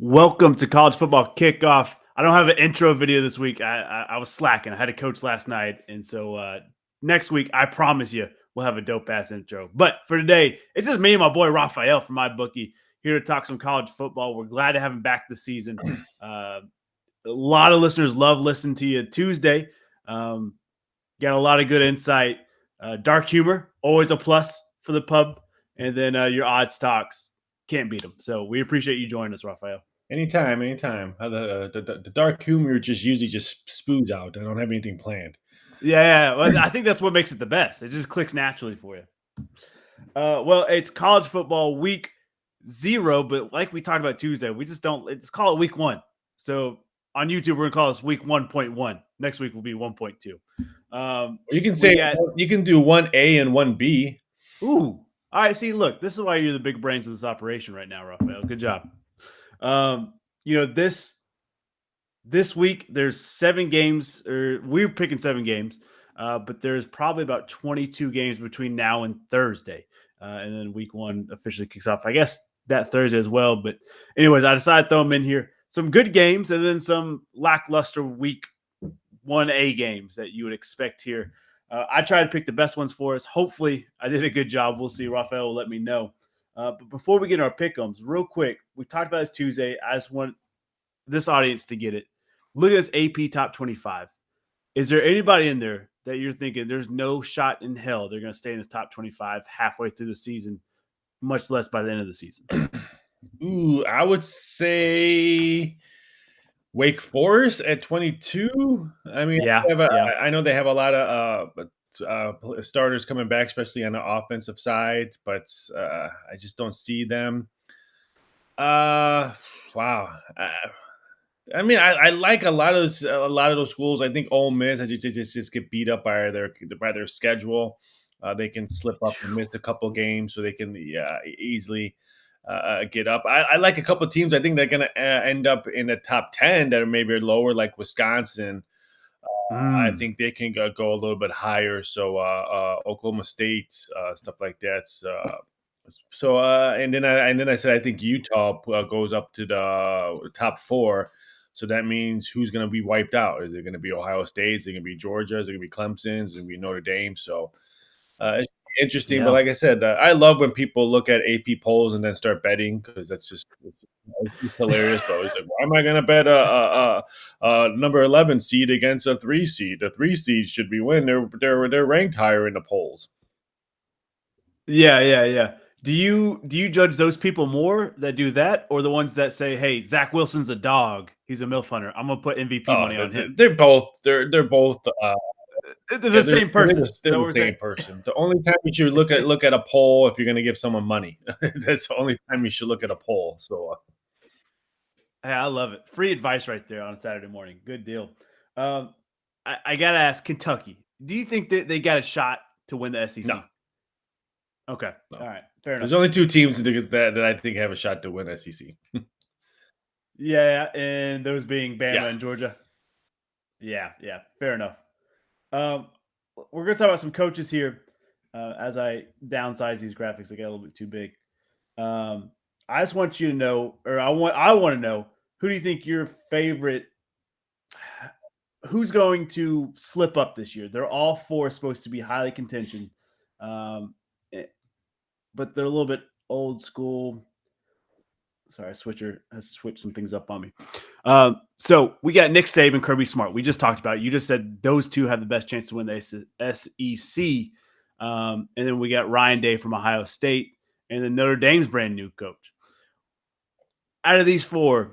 Welcome to college football kickoff. I don't have an intro video this week. I was slacking. I had a coach last night, and so next week I promise you we'll have a dope ass intro. But for today, it's just me and my boy Raphael from my bookie here to talk some college football. We're glad to have him back this season. A lot of listeners love listening to you Tuesday. Got a lot of good insight. Dark humor, always a plus for the pub, and then your odds talks. Can't beat them. So we appreciate you joining us, Raphael. Anytime. The dark humor just usually just spews out. I don't have anything planned. Yeah. Well, I think that's what makes it the best. It just clicks naturally for you. Well, it's college football week 0, but like we talked about Tuesday, we just don't. Let's call it week 1. So on YouTube, we're gonna call this week 1.1. Next week will be 1.2. You can say you can do 1A and 1B. Ooh. All right. See, look, this is why you're the big brains of this operation right now, Raphael. Good job. This week there's 7 games, or we're picking 7 games, but there's probably about 22 games between now and Thursday, and then week 1 officially kicks off. I guess that Thursday as well. But anyways, I decided to throw them in here. Some good games, and then some lackluster week 1A games that you would expect here. I tried to pick the best ones for us. Hopefully, I did a good job. We'll see. Raphael will let me know. But before we get into our pick'ems, real quick, we talked about this Tuesday. I just want this audience to get it. Look at this AP top 25. Is there anybody in there that you're thinking there's no shot in hell they're going to stay in this top 25 halfway through the season, much less by the end of the season? Ooh, I would say Wake Forest at 22. I mean, Yeah. I know they have a lot of starters coming back, especially on the offensive side, but I just don't see them. Wow. I mean, I like a lot of those schools. I think Ole Miss, I just get beat up by their schedule. They can slip up and miss a couple games, so they can easily get up. I like a couple teams. I think they're going to end up in the top 10 that are maybe lower, like Wisconsin. I think they can go a little bit higher. So Oklahoma State, stuff like that. And then I said I think Utah goes up to the top 4. So that means who's going to be wiped out? Is it going to be Ohio State? Is it going to be Georgia? Is it going to be Clemson? Is it going to be Notre Dame? So it's interesting. Yeah. But like I said, I love when people look at AP polls and then start betting, because that's just it's hilarious. But it's like, why am I going to bet a number 11 seed against a 3 seed? The 3 seed should be win. They're ranked higher in the polls. Yeah. Do you judge those people more that do that, or the ones that say, "Hey, Zach Wilson's a dog. He's a MILF hunter. I'm gonna put MVP money on him." They're both. They're both. They're the same person. They're the same person. The only time you should look at a poll if you're going to give someone money. That's the only time you should look at a poll. So, hey, I love it. Free advice right there on a Saturday morning. Good deal. I gotta ask, Kentucky. Do you think that they got a shot to win the SEC? No. Okay. No. All right. Fair enough. There's only 2 teams that I think have a shot to win SEC. Yeah, and those being Bama Yeah. and Georgia. Yeah. Fair enough. We're gonna talk about some coaches here. As I downsize these graphics, they get a little bit too big. I just want you to know, or I want to know, who do you think your favorite? Who's going to slip up this year? They're all 4 supposed to be highly contention, but they're a little bit old school. Sorry, Switcher has switched some things up on me. So we got Nick Saban, Kirby Smart. We just talked about it. You just said those 2 have the best chance to win the SEC. And then we got Ryan Day from Ohio State, and then Notre Dame's brand new coach. Out of these 4,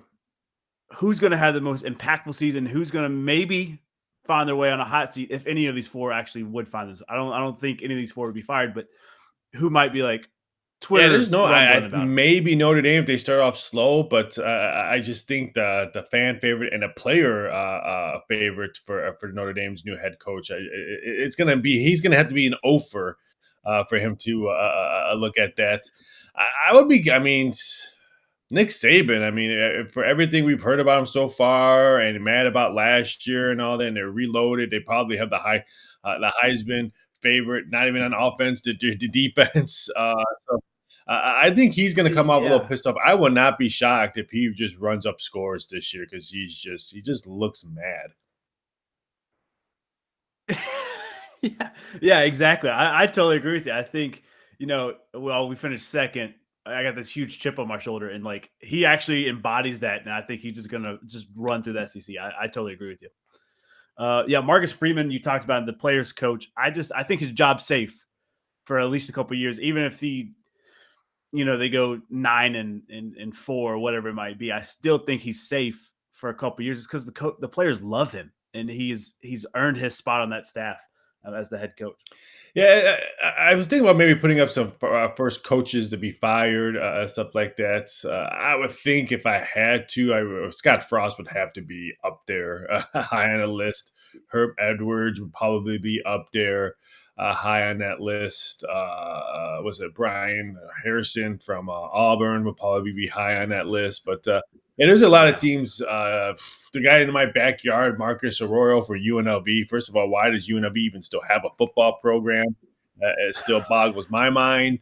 who's going to have the most impactful season? Who's going to maybe find their way on a hot seat if any of these 4 actually would find this? I don't think any of these 4 would be fired, but who might be like Twitter's maybe Notre Dame if they start off slow, but I just think the fan favorite and a player favorite for Notre Dame's new head coach, he's going to have to be an offer for him to look at that. Nick Saban, for everything we've heard about him so far and mad about last year and all that, and they're reloaded, they probably have the Heisman favorite, not even on offense, the defense. So I think he's going to come off a little Yeah. pissed off. I would not be shocked if he just runs up scores this year because he just looks mad. Yeah, yeah, exactly. I totally agree with you. I think, well, we finished second. I got this huge chip on my shoulder, and like he actually embodies that, and I think he's just gonna just run through the SEC. I totally agree with you. Yeah, Marcus Freeman, you talked about the players coach. I think his job's safe for at least a couple years, even if they go 9 and 4, whatever it might be. I still think he's safe for a couple years, because the players love him, and he's earned his spot on that staff as the head coach. Yeah, I was thinking about maybe putting up some first coaches to be fired, stuff like that. I would think if I had to, Scott Frost would have to be up there, high on the list. Herb Edwards would probably be up there, high on that list. Was it Brian Harrison from Auburn would probably be high on that list. But yeah, there's a lot of Yeah. teams. The guy in my backyard, Marcus Arroyo for UNLV. First of all, why does UNLV even still have a football program? It still boggles my mind.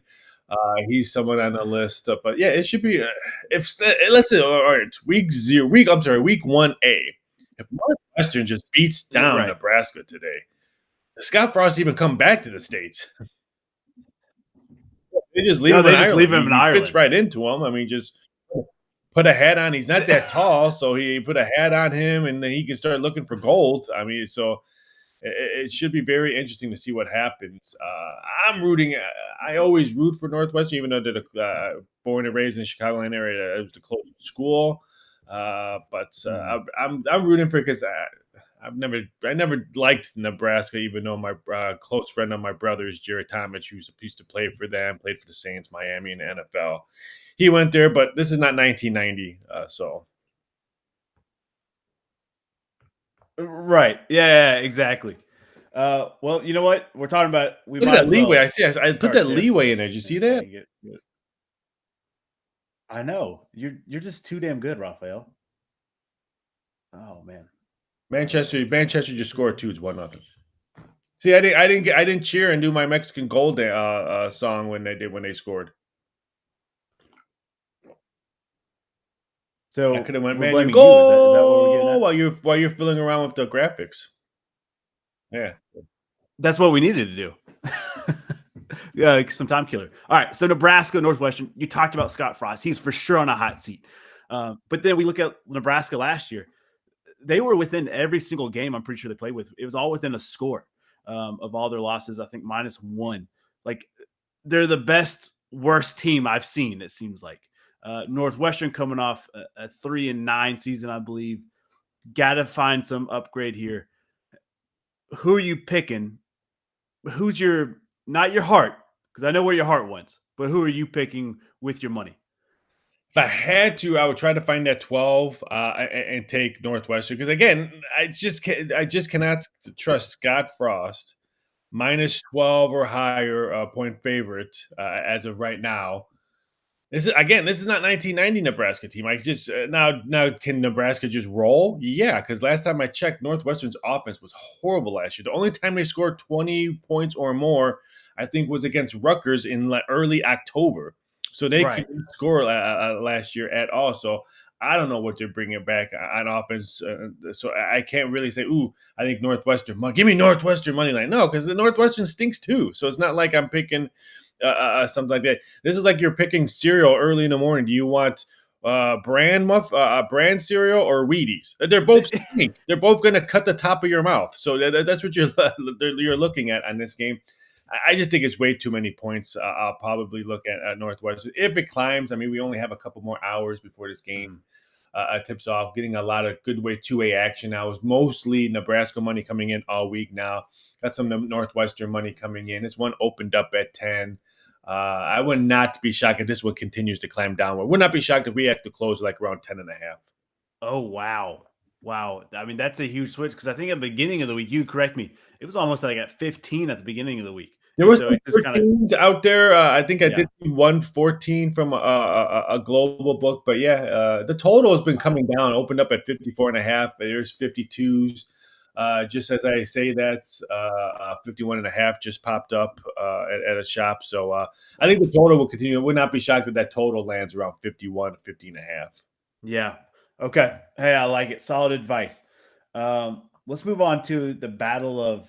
He's someone on the list, but yeah, it should be. If let's say, all right, week 1A. If Northwestern just beats down Right. Nebraska today, does Scott Frost even come back to the States? They just leave No, him in they just leave Ireland. him in He fits Ireland. right into him. I mean, just put a hat on. He's not that tall, so he put a hat on him, and then he can start looking for gold. I mean, so it should be very interesting to see what happens. I'm rooting. I always root for Northwestern, even though they're born and raised in the Chicagoland area. It was the closest school, but Mhm. I'm rooting for it because I never liked Nebraska, even though my close friend of my brother's, Jared Thomas, who used to play for them, played for the Saints, Miami, and the NFL. He went there, but this is not 1990, so Right. Yeah, exactly. Well, you know what? We're talking about. We look at might that as leeway. well I see. I put start that there for leeway in us there. Did you see and kind that? of get. I know you're just too damn good, Raphael. Oh man. All right. Manchester just Let's scored two. It's 1-0. See, I didn't cheer and do my Mexican goal song when they scored. I So could have went, we're man, you blaming you. Is that what we're getting go at? while you're fiddling around with the graphics. Yeah, That's what we needed to do. Yeah, some time killer. All right. So Nebraska, Northwestern. You talked about Scott Frost. He's for sure on a hot seat. But then we look at Nebraska last year. They were within every single game. I'm pretty sure they played with. It was all within a score of all their losses. I think -1. Like they're the best worst team I've seen. It seems like Northwestern coming off a 3-9 season, I believe. Got to find some upgrade here. Who are you picking? Who's your not your heart? Because I know where your heart went, but who are you picking with your money? if I had to, I would try to find that 12 and take Northwestern because again, I just cannot trust Scott Frost -12 or higher point favorite as of right now. This is not 1990 Nebraska team. I just now can Nebraska just roll? Yeah, because last time I checked, Northwestern's offense was horrible last year. The only time they scored 20 points or more, I think, was against Rutgers in early October. So they Right. couldn't score last year at all. So I don't know what they're bringing back on offense. So I can't really say, ooh, I think Northwestern money. Give me Northwestern money line. No, because the Northwestern stinks too. So it's not like I'm picking something like that. This is like you're picking cereal early in the morning. Do you want brand cereal or Wheaties? They're both stink. They're both going to cut the top of your mouth. So that's what you're looking at on this game. I just think it's way too many points. I'll probably look at Northwestern if it climbs. I mean, we only have a couple more hours before this game Mhm. tips off. Getting a lot of good way 2A action now. It's mostly Nebraska money coming in all week now. Got some Northwestern money coming in. This one opened up at 10. I would not be shocked if this one continues to climb downward. Would not be shocked if we have to close like around 10.5. Oh wow, wow! I mean, that's a huge switch because I think at the beginning of the week, you correct me, it was almost like at 15 at the beginning of the week, There and was so some it just kind of 13s out there. I think I yeah. did see 114 from a global book, but yeah, the total has been coming down. Opened up at 54.5. There's 52s. Just as I say that, 51.5 just popped up at a shop. So I think the total will continue. I would not be shocked if that total lands around 51, 50.5. Yeah. Okay. Hey, I like it. Solid advice. Let's move on to the battle of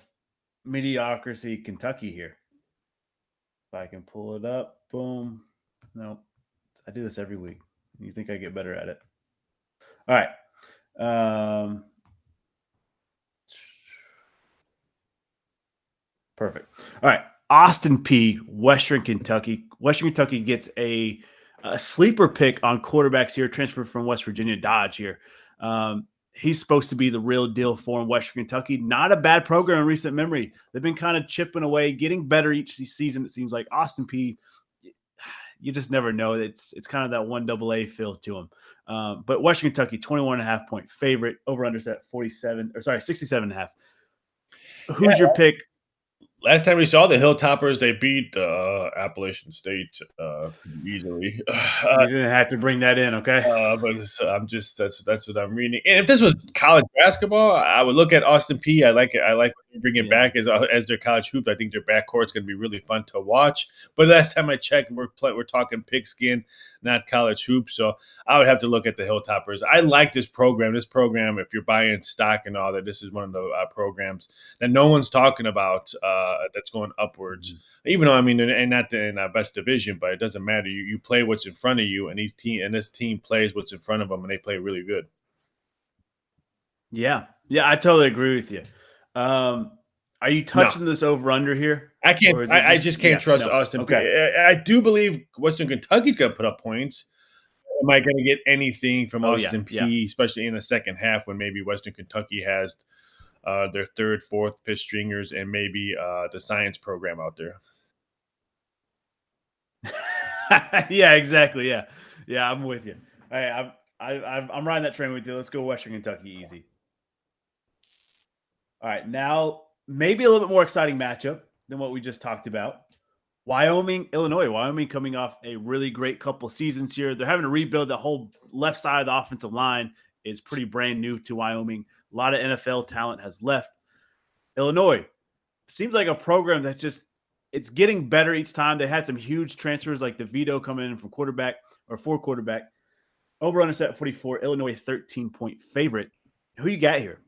mediocrity, Kentucky here. If I can pull it up, boom. No, I do this every week. You think I get better at it? All right. Perfect. All right. Austin Peay, Western Kentucky. Western Kentucky gets a sleeper pick on quarterbacks here, transferred from West Virginia Dodge here. He's supposed to be the real deal for him. Western Kentucky, not a bad program in recent memory. They've been kind of chipping away, getting better each season. It seems like Austin Peay, you just never know. It's kind of that one AA feel to him. But Western Kentucky, 21.5 point favorite, over under set 67.5. Who's your pick? Last time we saw the Hilltoppers, they beat Appalachian State easily. You didn't have to bring that in, okay? But I'm just that's what I'm reading. And if this was college basketball, I would look at Austin Peay. I like it. I like bringing it back as their college hoop. I think their backcourt's going to be really fun to watch. But last time I checked, we're talking pigskin, not college hoop. So I would have to look at the Hilltoppers. I like this program. This program, if you're buying stock and all that, this is one of the programs that no one's talking about that's going upwards. Even though, I mean, and not in our best division, but it doesn't matter. You play what's in front of you, and this team plays what's in front of them, and they play really good. Yeah, I totally agree with you. Are you touching this over under here? I can't. I just can't trust Austin. Okay. I do believe Western Kentucky's going to put up points. Am I going to get anything from Austin Peay, especially in the second half when maybe Western Kentucky has their third, fourth, fifth stringers, and maybe the science program out there? Yeah, exactly. Yeah, I'm with you. Hey, I'm riding that train with you. Let's go Western Kentucky easy. All right, now maybe a little bit more exciting matchup than what we just talked about. Wyoming, Illinois. Wyoming coming off a really great couple seasons here. They're having to rebuild the whole left side of the offensive line. Is pretty brand new to Wyoming. A lot of NFL talent has left. Illinois seems like a program that it's getting better each time. They had some huge transfers like DeVito coming in from quarterback or for quarterback. Over under set 44. Illinois 13-point favorite. Who you got here?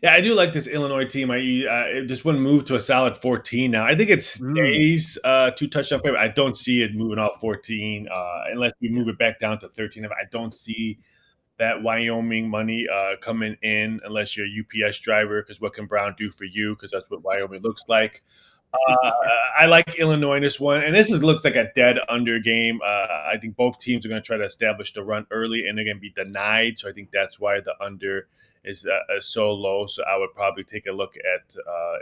Yeah, I do like this Illinois team. I just wouldn't move to a solid 14 now. I think it stays 2 touchdown favorite. I don't see it moving off 14 unless we move it back down to 13. I don't see that Wyoming money coming in unless you're a UPS driver, because what can Brown do for you? Because that's what Wyoming looks like. I like Illinois in this one, and looks like a dead under game. I think both teams are going to try to establish the run early, and they're going to be denied. So I think that's why the under is so low. So I would probably take a look at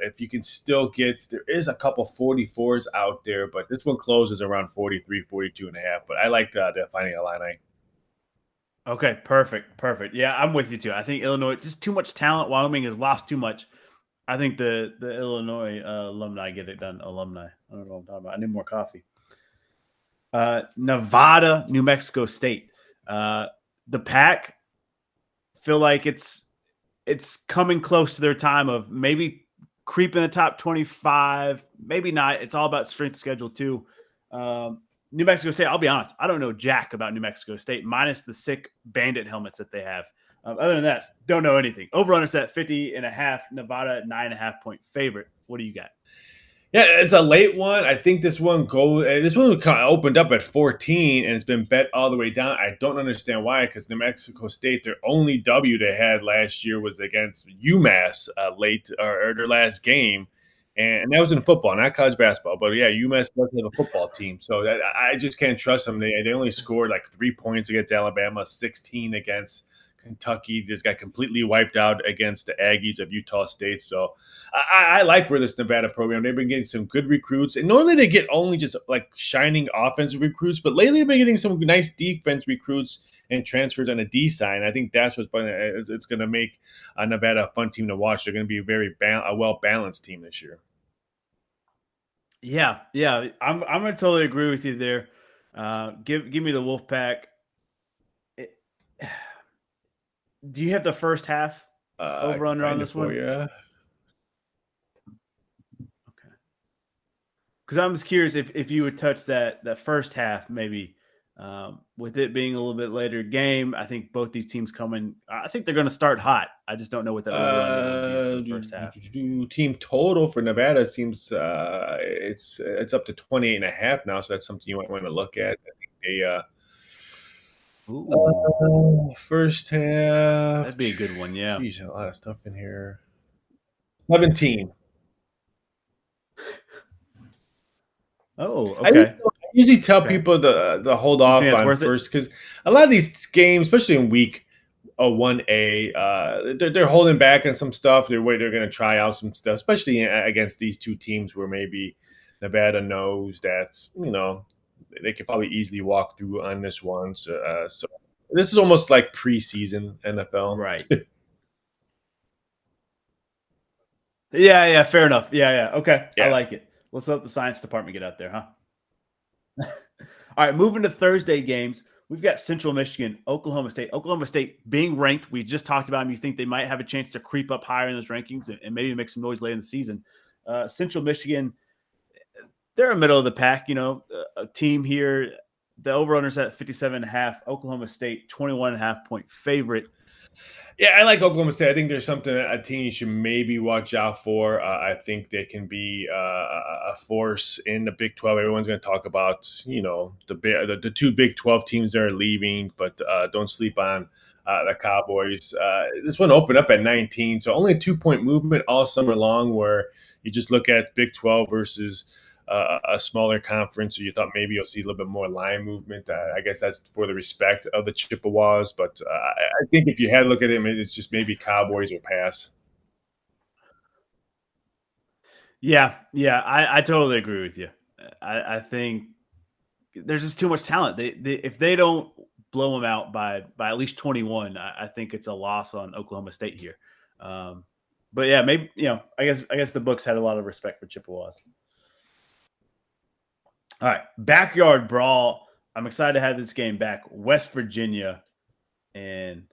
if you can still get. There is a couple 44s out there, but this one closes around 43, 42.5. But I like the Finding Illini. Okay, perfect. Yeah, I'm with you too. I think Illinois, just too much talent. Wyoming has lost too much. I think the Illinois alumni get it done. Alumni. I don't know what I'm talking about. I need more coffee. Nevada, New Mexico State. The Pack feel like it's coming close to their time of maybe creeping the top 25. Maybe not. It's all about strength schedule too. New Mexico State, I'll be honest, I don't know jack about New Mexico State, minus the sick bandit helmets that they have. Other than that, don't know anything. Over under set 50.5, Nevada 9.5-point favorite. What do you got? Yeah, it's a late one. I think this one kind of opened up at 14 and it's been bet all the way down. I don't understand why, because New Mexico State, their only W they had last year was against UMass late or their last game. And that was in football, not college basketball. But yeah, UMass does have a football team. So I just can't trust them. They only scored like 3 points against Alabama, 16 against Kentucky. Just got completely wiped out against the Aggies of Utah State. So I like where this Nevada program, they've been getting some good recruits. And normally they get only just like shining offensive recruits, but lately they've been getting some nice defense recruits and transfers on the D side. I think that's it's going to make Nevada a fun team to watch. They're going to be a well-balanced team this year. Yeah, I'm going to totally agree with you there. Give me the Wolfpack. Do you have the first half? I over can under on find it this for one? you. Okay. Because I'm just curious if you would touch that first half, maybe with it being a little bit later game. I think both these teams coming. I think they're going to start hot. I just don't know what that over under would be for the first half. Team total for Nevada seems it's up to 28.5 now, so that's something you might want to look at. I think Ooh, first half. that'd be a good one. Yeah. Geez, a lot of stuff in here. 17. Oh, I okay. usually tell Okay. people to hold You think off that's on worth it? first because a lot of these games, especially in week 1A, they're holding back on some stuff. They're going to try out some stuff, especially against these two teams where maybe Nevada knows that they could probably easily walk through on this one. So this is almost like preseason NFL. Right. Yeah. Yeah. Fair enough. Yeah. Yeah. Okay. I Yeah. like it. Let's let the science department get out there, huh? All right, moving to Thursday games. We've got Central Michigan, Oklahoma State. Oklahoma State being ranked, we just talked about them. You think they might have a chance to creep up higher in those rankings and maybe make some noise late in the season. Central Michigan, they're a middle of the pack, a team here. The over-under's at 57.5. Oklahoma State, 21.5 point favorite. Yeah, I like Oklahoma State. I think there's something a team you should maybe watch out for. I think they can be a force in the Big 12. Everyone's going to talk about, the two Big 12 teams that are leaving, but don't sleep on the Cowboys. This one opened up at 19, so only a 2-point movement all summer long. Where you just look at Big 12 versus a smaller conference, so you thought maybe you'll see a little bit more line movement. I guess that's for the respect of the Chippewas, but I think if you had to look at it, it's just maybe Cowboys or pass. Yeah, yeah, I totally agree with you. I think there's just too much talent. They if they don't blow them out by at least 21, I think it's a loss on Oklahoma State here. Um, but yeah, maybe I guess the books had a lot of respect for Chippewas. All right, backyard brawl. I'm excited to have this game back. West Virginia and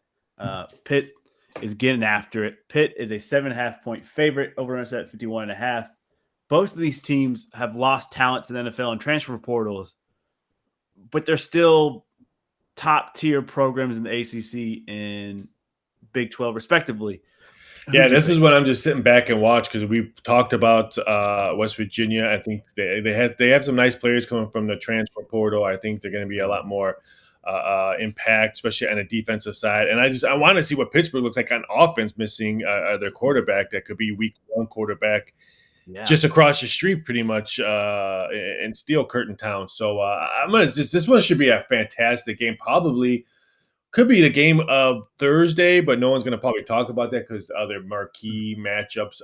Pitt is getting after it. Pitt is a 7.5 point favorite. Over under at 51.5. Both of these teams have lost talent to the NFL and transfer portals, but they're still top tier programs in the ACC and Big 12, respectively. Yeah, Who's your this is pick? when I'm just sitting back and watch because we've talked about West Virginia. I think they have some nice players coming from the transfer portal. I think they're going to be a lot more impact, especially on the defensive side. And I want to see what Pittsburgh looks like on offense, missing their quarterback. That could be week one quarterback Yeah. just across the street, pretty much in Steel Curtain Town. So I'm gonna this one should be a fantastic game. Probably could be the game of Thursday, but no one's going to probably talk about that because other marquee matchups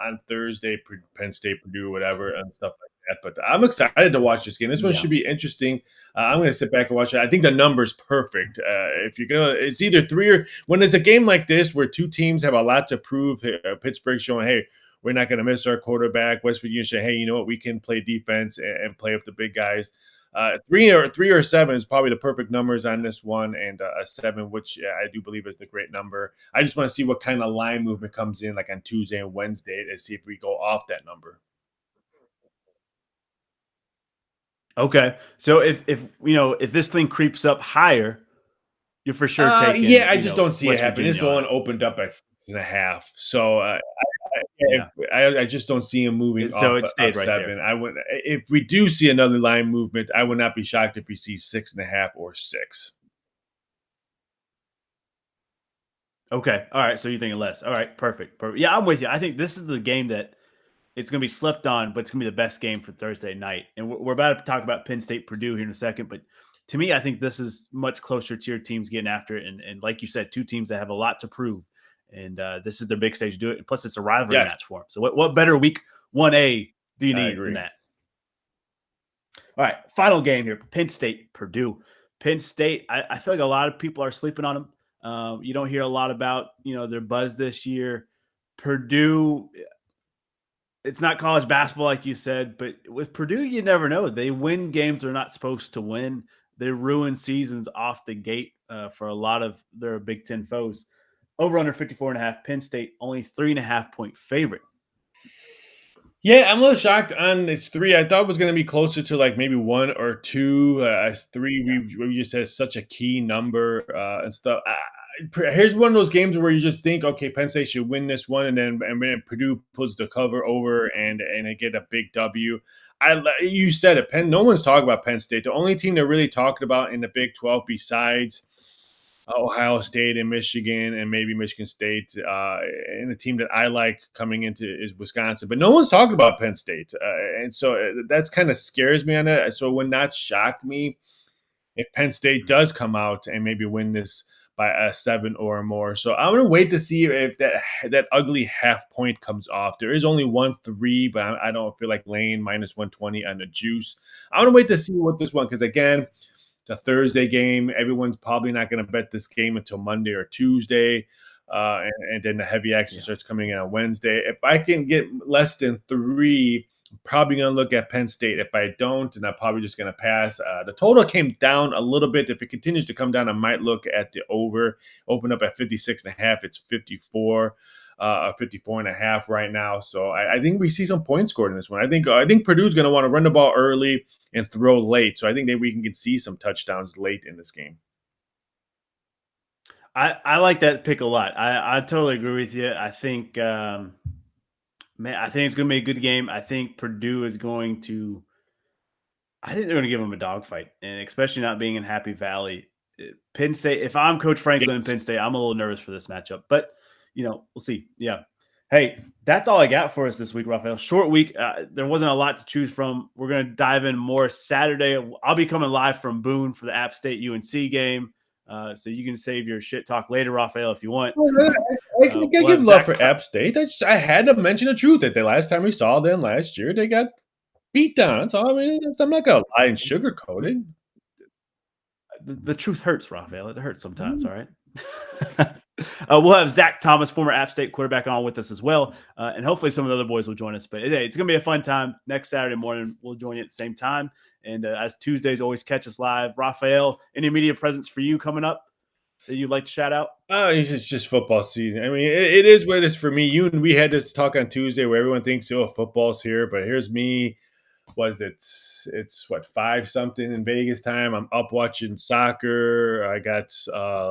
on Thursday, Penn State, Purdue, whatever, and stuff like that. But I'm excited to watch this game. This one Yeah. should be interesting. I'm going to sit back and watch it. I think the number's perfect. If you're gonna, it's either three or when there's a game like this where two teams have a lot to prove. Pittsburgh showing, hey, we're not going to miss our quarterback. West Virginia saying, hey, you know what, we can play defense and play with the big guys. Three or seven is probably the perfect numbers on this one, and a seven, which I do believe is the great number. I just want to see what kind of line movement comes in, like on Tuesday and Wednesday, to see if we go off that number. Okay. So if this thing creeps up higher, you're for sure Yeah, taking I just don't see it West happen. This Virginia on one it. opened up at 6.5, so Yeah. I just don't see him moving So off it of stayed right there. seven. I would, if we do see another line movement, I would not be shocked if we see 6.5 or 6. Okay. All right. So you're thinking less. All right. Perfect. Perfect. Yeah, I'm with you. I think this is the game that it's going to be slept on, but it's going to be the best game for Thursday night. And we're about to talk about Penn State, Purdue here in a second. But to me, I think this is much closer to your teams getting after it. And like you said, two teams that have a lot to prove. And this is their big stage to do it. And plus, it's a rivalry Yes, match for them. So what better week 1A do you I need than agree. that? All right. Final game here Penn State, Purdue. Penn State, I feel like a lot of people are sleeping on them. You don't hear a lot about, their buzz this year. Purdue, it's not college basketball, like you said, but with Purdue, you never know. They win games they're not supposed to win. They ruin seasons off the gate for a lot of their Big Ten foes. Over under 54.5. Penn State only 3.5 point favorite. Yeah, I'm a little shocked on it's 3. I thought it was gonna be closer to, like, maybe 1 or 2, as 3, Yeah. we just said such a key number, and stuff. Here's one of those games where you just think, "Okay, Penn State should win this one," and then Purdue pulls the cover over and they get a big W. You said it, Penn no one's talking about Penn State. The only team they're really talking about in the Big 12 besides Ohio State and Michigan and maybe Michigan State, and the team that I like coming into is Wisconsin. But no one's talking about Penn State, and so that's kind of scares me on it. So it would not shock me if Penn State does come out and maybe win this by a 7 or more. So I'm gonna wait to see if that ugly half point comes off. There is only 1-3, but I don't feel like laying -120 on the juice. I'm gonna wait to see what this one because again it's a Thursday game. Everyone's probably not going to bet this game until Monday or Tuesday. And then the heavy action starts coming in on Wednesday. If I can get less than 3, I'm probably going to look at Penn State. If I don't, then I'm probably just going to pass. The total came down a little bit. If it continues to come down, I might look at the over. Open up at 56.5. It's 54. 54.5 right now. So I think we see some points scored in this one. I think Purdue's going to want to run the ball early and throw late. So I think that we can see some touchdowns late in this game. I like that pick a lot. I totally agree with you. I think, man, I think it's going to be a good game. I think Purdue is going to. I think they're going to give them a dogfight, and especially not being in Happy Valley. Penn State. If I'm Coach Franklin in Yes. Penn State, I'm a little nervous for this matchup, but we'll see. Yeah. Hey, that's all I got for us this week, Raphael. Short week. There wasn't a lot to choose from. We're going to dive in more Saturday. I'll be coming live from Boone for the App State UNC game. So you can save your shit talk later, Raphael, if you want. I give love for App State. I had to mention the truth that the last time we saw them last year, they got beat down. That's all. I mean, I'm not going to lie and sugarcoat it. The truth hurts, Raphael. It hurts sometimes, all right? We'll have Zach Thomas, former App State quarterback, on with us as well. And hopefully some of the other boys will join us. But hey, it's going to be a fun time. Next Saturday morning, we'll join you at the same time. And as Tuesdays, always catch us live. Raphael, any media presence for you coming up that you'd like to shout out? Oh, it's just football season. I mean, it is what it is for me. You and we had this talk on Tuesday where everyone thinks, oh, football's here. But here's me. What is it? It's what, 5 something in Vegas time. I'm up watching soccer. I got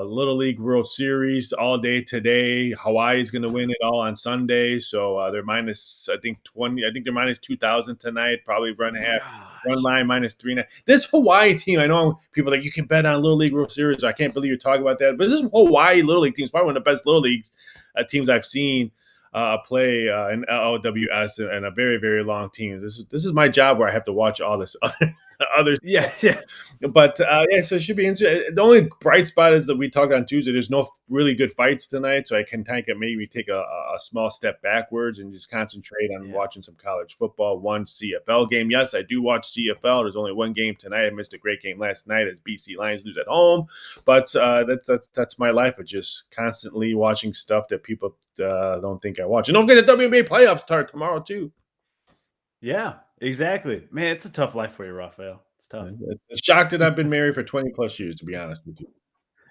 Little League World Series all day today. Hawaii's going to win it all on Sunday, so they're minus I think 20. I think they're minus 2,000 tonight. Probably run line -3.5. This Hawaii team, I know people are like you can bet on Little League World Series. I can't believe you're talking about that, but this is Hawaii Little League team. It's probably one of the best Little Leagues teams I've seen. Play in LLWS and a very, very long team. This is my job where I have to watch all this other Yeah. But so it should be interesting. The only bright spot is that we talked on Tuesday. There's no really good fights tonight, so I can maybe take a small step backwards and just concentrate on watching some college football. One CFL game. Yes, I do watch CFL. There's only one game tonight. I missed a great game last night as BC Lions lose at home, but that's my life of just constantly watching stuff that people don't think I watch. And don't forget the WNBA playoffs start tomorrow too. Yeah, exactly. Man, it's a tough life for you, Raphael. It's tough. It's shocked that I've been married for 20 plus years, to be honest with you.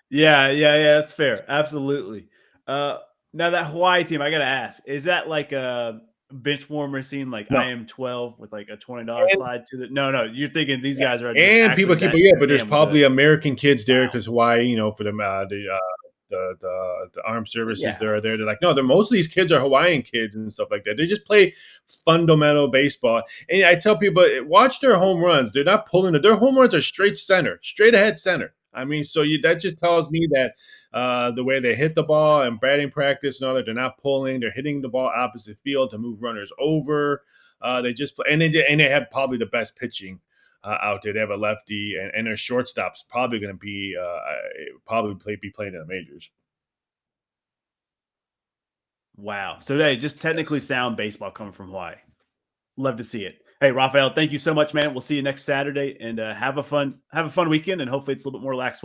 Yeah, that's fair. Absolutely. Now that Hawaii team, I gotta ask, is that like a bench warmer scene like No. I am 12 with like a $20 slide to the no, you're thinking these guys are just and people keep but there's probably good. American kids there because Hawaii, for them the armed services that are there. They're like, no, most of these kids are Hawaiian kids and stuff like that. They just play fundamental baseball. And I tell people, watch their home runs. They're not pulling it. Their home runs are straight ahead center. I mean, so that just tells me that the way they hit the ball and batting practice and all that, they're not pulling. They're hitting the ball opposite field to move runners over. They just play, and they have probably the best pitching out there. They have a lefty, and their shortstop's probably going to be be playing in the majors. Wow. So they just technically sound baseball coming from Hawaii. Love to see it. Hey, Raphael, thank you so much, man. We'll see you next Saturday, and have a fun weekend, and hopefully it's a little bit more relaxed.